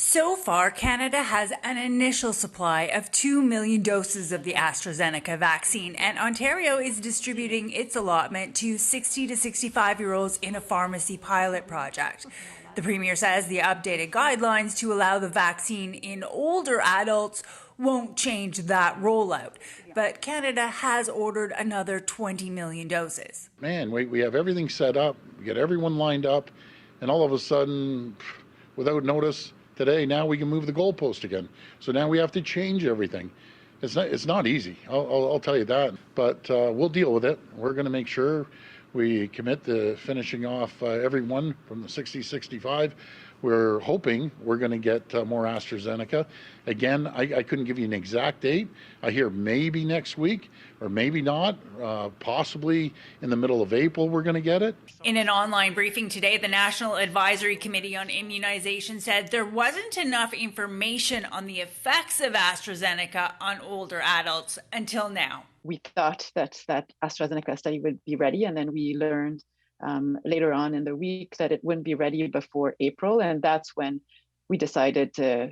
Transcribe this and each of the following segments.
So far, Canada has an initial supply of 2 million doses of the AstraZeneca vaccine, and Ontario is distributing its allotment to 60 to 65-year-olds in a pharmacy pilot project. The Premier says the updated guidelines to allow the vaccine in older adults won't change that rollout, but Canada has ordered another 20 million doses. Man, we have everything set up, we get everyone lined up, and all of a sudden, without notice, today, now we can move the goalpost again. So now we have to change everything. It's not easy, I'll tell you that. But we'll deal with it. We're going to make sure we commit to finishing off everyone from the 60-65. We're hoping we're going to get more AstraZeneca. Again, I couldn't give you an exact date. I hear maybe next week or maybe not. Possibly in the middle of April we're going to get it. In an online briefing today, the National Advisory Committee on Immunization said there wasn't enough information on the effects of AstraZeneca on older adults until now. We thought that AstraZeneca study would be ready, and then we learned later on in the week that it wouldn't be ready before April, and that's when we decided to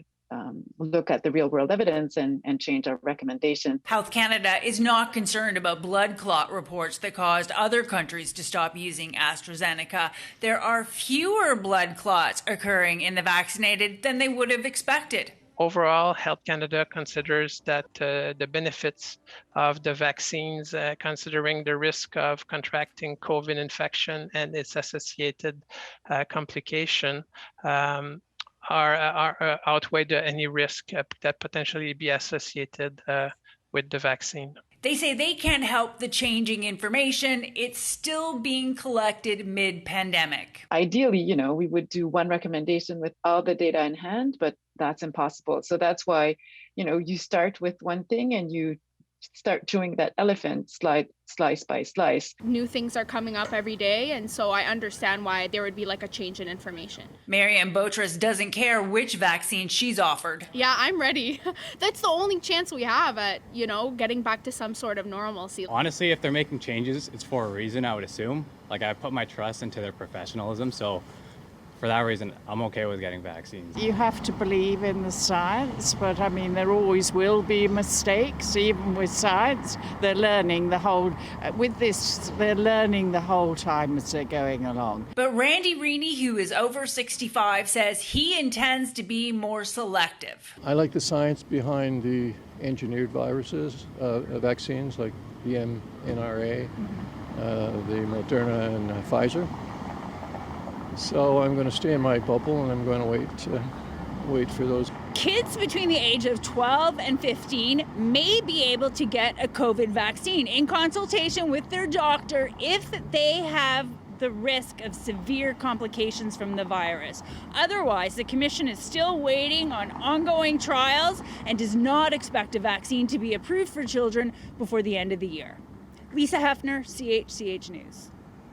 look at the real-world evidence and change our recommendation. Health Canada is not concerned about blood clot reports that caused other countries to stop using AstraZeneca. There are fewer blood clots occurring in the vaccinated than they would have expected. Overall, Health Canada considers that the benefits of the vaccines, considering the risk of contracting COVID infection and its associated complication, outweigh any risk that potentially be associated with the vaccine. They say they can't help the changing information. It's still being collected mid-pandemic. Ideally, we would do one recommendation with all the data in hand, but that's impossible. So that's why, you start with one thing and you start chewing that elephant slice by slice. New things are coming up every day, and so I understand why there would be like a change in information. Marianne Botras doesn't care which vaccine she's offered. Yeah, I'm ready. That's the only chance we have at, getting back to some sort of normalcy. Honestly, if they're making changes, it's for a reason, I would assume. I put my trust into their professionalism, so for that reason, I'm okay with getting vaccines. You have to believe in the science, but there always will be mistakes, even with science. They're learning they're learning the whole time as they're going along. But Randy Reaney, who is over 65, says he intends to be more selective. I like the science behind the engineered viruses, vaccines like the mRNA, the Moderna and Pfizer. So I'm going to stay in my bubble, and I'm going to wait for those. Kids between the age of 12 and 15 may be able to get a COVID vaccine in consultation with their doctor if they have the risk of severe complications from the virus. Otherwise, the Commission is still waiting on ongoing trials and does not expect a vaccine to be approved for children before the end of the year. Lisa Hefner, CHCH News.